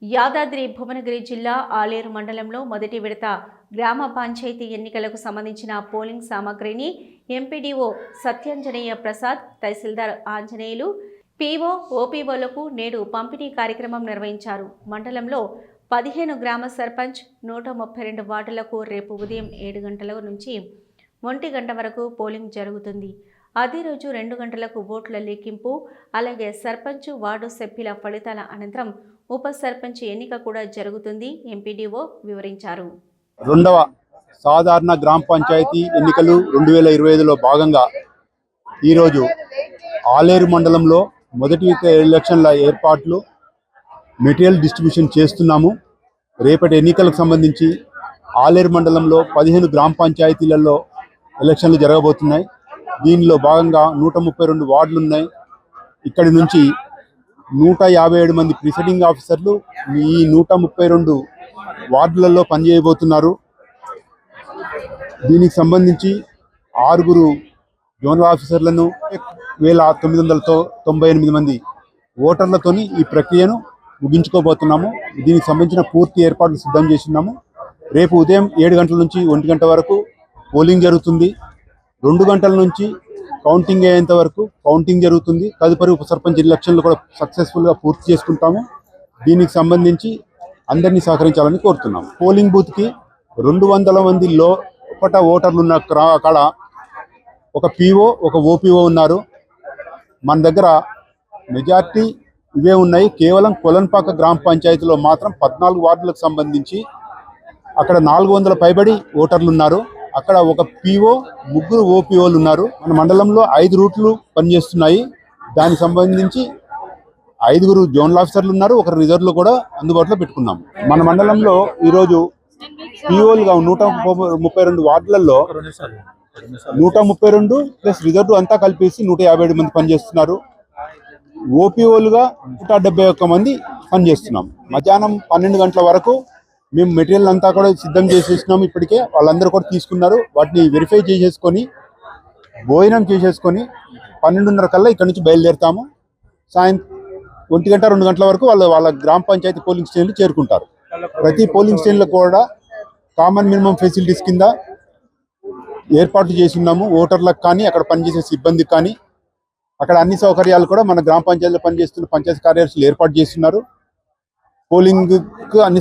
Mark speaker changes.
Speaker 1: యాదాద్రి భువనగిరి జిల్లా ఆలేరు మండలంలో మొదటి విడత గ్రామ పంచాయతీ ఎన్నికలకు సంబంధించిన పోలింగ్ సామగ్రిని ఎంపీడీఓ సత్యాంజనేయ ప్రసాద్, తహసీల్దార్ ఆంజనేయులు, పీఓ, ఓపీఓలకు నేడు పంపిణీ కార్యక్రమం నిర్వహించారు. మండలంలో 15 గ్రామ సర్పంచ్, 132 వార్డులకు రేపు ఉదయం 7 గంటల నుంచి 1 గంట వరకు పోలింగ్ జరుగుతుంది. అదే రోజు 2 గంటలకు ఓట్ల లెక్కింపు, అలాగే సర్పంచ్, వార్డు సభ్యుల ఫలితాల అనంతరం ఉప సర్పంచ్ ఎన్నిక కూడా జరుగుతుంది. ఎంపీడీఓ వివరించారు.
Speaker 2: రెండవ సాధారణ గ్రామ పంచాయతీ ఎన్నికలు 2025లో భాగంగా ఈరోజు ఆలేరు మండలంలో మొదటి ఎలక్షన్ల ఏర్పాట్లు మెటీరియల్ డిస్ట్రిబ్యూషన్ చేస్తున్నాము. రేపటి ఎన్నికలకు సంబంధించి ఆలేరు మండలంలో 15 గ్రామ పంచాయతీలలో ఎలక్షన్లు జరగబోతున్నాయి. దీనిలో భాగంగా 132 వార్డులు ఉన్నాయి. ఇక్కడి నుంచి 157 మంది ప్రిసైడింగ్ ఆఫీసర్లు ఈ 132 వార్డులలో పనిచేయబోతున్నారు. దీనికి సంబంధించి 6 జోనల్ ఆఫీసర్లను 1998 మంది ఓటర్లతోని ఈ ప్రక్రియను ముగించుకోబోతున్నాము. దీనికి సంబంధించిన పూర్తి ఏర్పాట్లు సిద్ధం చేస్తున్నాము. రేపు ఉదయం 7 గంటల నుంచి 1 గంట వరకు పోలింగ్ జరుగుతుంది. 2 గంటల నుంచి కౌంటింగ్ అయ్యేంత వరకు కౌంటింగ్ జరుగుతుంది. తదుపరి ఉప సర్పంచ్ ఎలక్షన్లు కూడా సక్సెస్ఫుల్గా పూర్తి చేసుకుంటాము. దీనికి సంబంధించి అందరినీ సహకరించాలని కోరుతున్నాము. పోలింగ్ బూత్కి 200 మంది లోపట ఓటర్లు ఉన్న కాడ ఒక పీఓ, ఒక ఓపీఓ ఉన్నారు. మన దగ్గర మెజార్టీ ఇవే ఉన్నాయి. కేవలం కొలన్పాక గ్రామ పంచాయతీలో మాత్రం 14 వార్డులకు సంబంధించి అక్కడ 400 పైబడి ఓటర్లు ఉన్నారు. అక్కడ ఒక పీఓ, 3 ఓపీఓలు ఉన్నారు. మన మండలంలో 5 రూట్లు పనిచేస్తున్నాయి. దానికి సంబంధించి 5 జోనల్ ఆఫీసర్లు ఉన్నారు. 1 రిజర్వ్లు కూడా అందుబాటులో పెట్టుకున్నాం. మన మండలంలో ఈరోజు పీఓలుగా 132 వార్డులలో 132 ప్లస్ రిజర్వ్ అంతా కలిపేసి 157 మంది పనిచేస్తున్నారు. ఓపీఓలుగా 171 మంది పనిచేస్తున్నాం. మధ్యాహ్నం 12 గంటల వరకు మేము మెటీరియల్ అంతా కూడా సిద్ధం చేసేసినాము. ఇప్పటికే వాళ్ళందరూ కూడా తీసుకున్నారు. వాటిని వెరిఫై చేసేసుకొని భోజనం చేసేసుకొని 12:30 కల్లా ఇక్కడ నుంచి బయలుదేరుతాము. సాయంత్రం 1 గంట 2 గంటల వరకు వాళ్ళ గ్రామ పంచాయతీ పోలింగ్ స్టేషన్లు చేరుకుంటారు. ప్రతి పోలింగ్ స్టేషన్లో కూడా కామన్ మినిమం ఫెసిలిటీస్ కింద ఏర్పాట్లు చేసి ఉన్నాము. ఓటర్లకు కానీ అక్కడ పనిచేసే సిబ్బందికి కానీ అక్కడ అన్ని సౌకర్యాలు కూడా మన గ్రామ పంచాయతీలో పనిచేస్తున్న పంచాయతీ కార్యదర్శులు ఏర్పాటు చేస్తున్నారు. పోలింగ్కు అన్ని